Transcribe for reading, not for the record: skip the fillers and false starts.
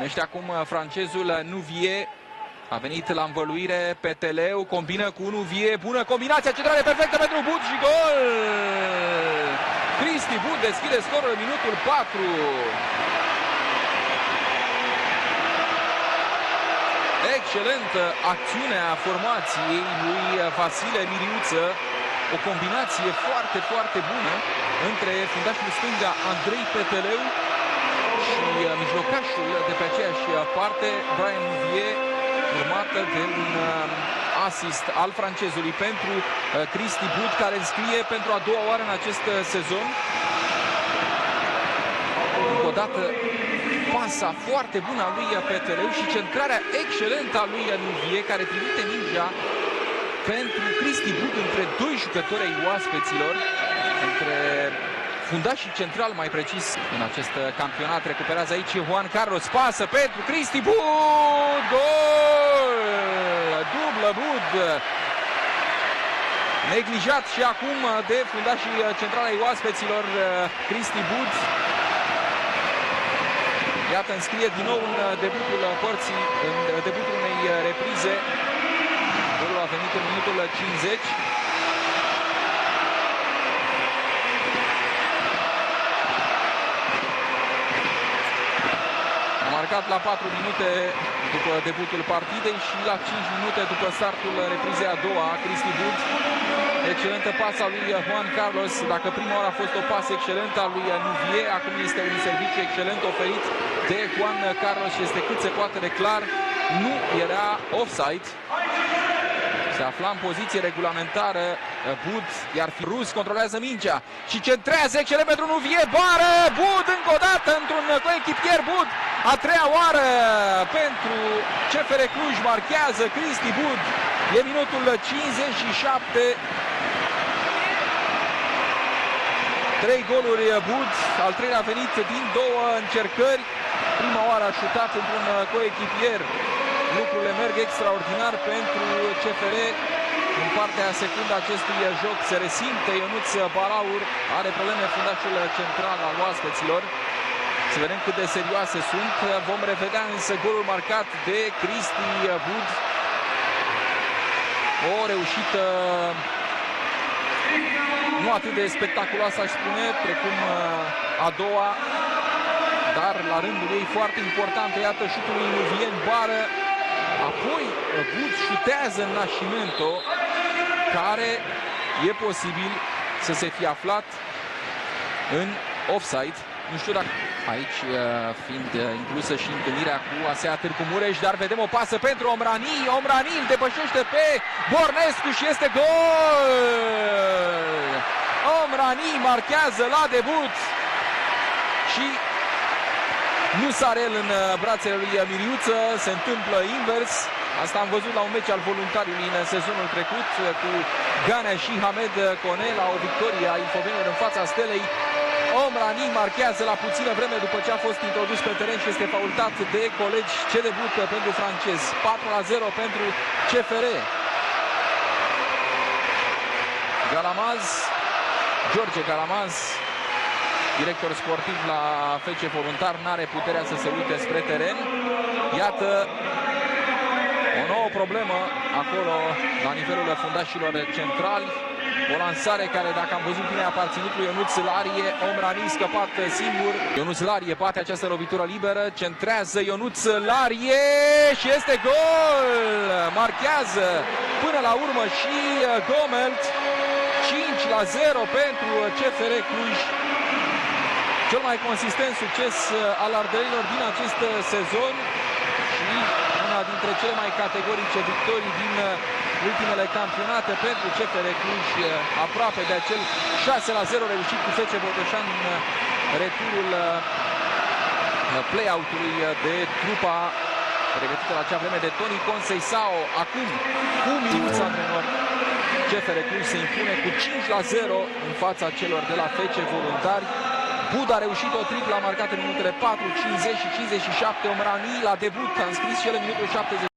Numește acum francezul Nouvier. A venit la învăluire Peteleu, combină cu Nouvier, bună combinația, centrare perfectă pentru Bud și gol! Cristi Bud deschide scorul în minutul 4. Excelentă acțiune a formației lui Vasile Miriuță. O combinație foarte, foarte bună între fundașul stânga Andrei Peteleu și mijlocașul de pe aceeași parte, Brian Nouvier, urmată de un asist al francezului pentru Cristi Bud, care înscrie pentru a doua oară în acest sezon. Încă o dată pasa foarte bună a lui Peteleu și centrarea excelentă a lui Nouvier, care trimite mingea pentru Cristi Bud între doi jucători ai oaspeților, între fundașii central, mai precis, în acest campionat. Recuperează aici Juan Carlos, pasă pentru Cristi Bud, gol! Dublă Bud! Neglijat și acum de fundașii centrali ai oaspeților, Cristi Bud. Iată, înscrie din nou în debutul părții, în debutul unei reprize. Golul a venit în minutul 50. A marcat la 4 minute după debutul partidei și la 5 minute după startul reprizei a doua, Cristi Bud. Excelentă pasa lui Juan Carlos. Dacă prima oară a fost o pasă excelentă a lui Nouvier, acum este un serviciu excelent oferit de Juan Carlos și este cât se poate de clar. Nu era offside. Se afla în poziție regulamentară Bud, iar Rus controlează mingea și centrează excelent pentru Nouvier. Bară Bud încă o dată într-un coechipier Bud. A treia oară pentru CFR Cluj, marchează Cristi Bud. E minutul 57. 3 goluri Bud, al treilea a venit din două încercări. Prima oară a șutat într-un coechipier. Lucrurile merg extraordinar pentru CFR. În partea secundă acestui joc se resimte. Ionuț Balaur are probleme fundașul central al oaspeților. Să vedem cât de serioase sunt. Vom revedea însă golul marcat de Cristi Bud. O reușită nu atât de spectaculoasă, aș spune, precum a doua, dar la rândul ei foarte importantă. Iată șutul lui Nouvier în bară. Apoi Bud șutează în Nascimento, care e posibil să se fie aflat în offside. Nu știu dacă aici fiind inclusă și întâlnirea cu ASEA Târgu Mureș, dar vedem o pasă pentru Omrani. Omrani îl depășește pe Bornescu și este gol! Omrani marchează la debut și nu sare el în brațele lui Miriuță, se întâmplă invers. Asta am văzut la un meci al voluntariului în sezonul trecut cu Ganea și Hamed Kone la o victorie a Ilfovenilor în fața Stelei. Omrani marchează la puțină vreme după ce a fost introdus pe teren și este faultat de colegi. Ce debut pentru francezi. 4-0 pentru CFR. Galamaz, George Galamaz, director sportiv la FC Voluntar, n-are puterea să se uite spre teren. Iată o nouă problemă acolo la nivelul fundașilor centrali. O lansare care, dacă am văzut bine, a aparținut lui Ionuț Larie. Omrani scăpat singur. Ionuț Larie bate această lovitură liberă. Centrează Ionuț Larie și este gol! Marchează până la urmă și Gomelt. 5-0 pentru CFR Cluj. Cel mai consistent succes al ardelenilor din acest sezon și una dintre cele mai categorice victorii din ultimele campionate pentru CFR Cluj, aproape de acel 6-0 reușit cu FC Botoșani în returul play-out-ului de trupa pregătită la acea vreme de Toni Conceição. Acum, cu Miriuță antrenor, CFR Cluj se impune cu 5-0 în fața celor de la FC Voluntari. Bud a reușit o triplă, a marcat în minutele 4, 50 și 57. Omrani la debut a înscris și el în minutul 70.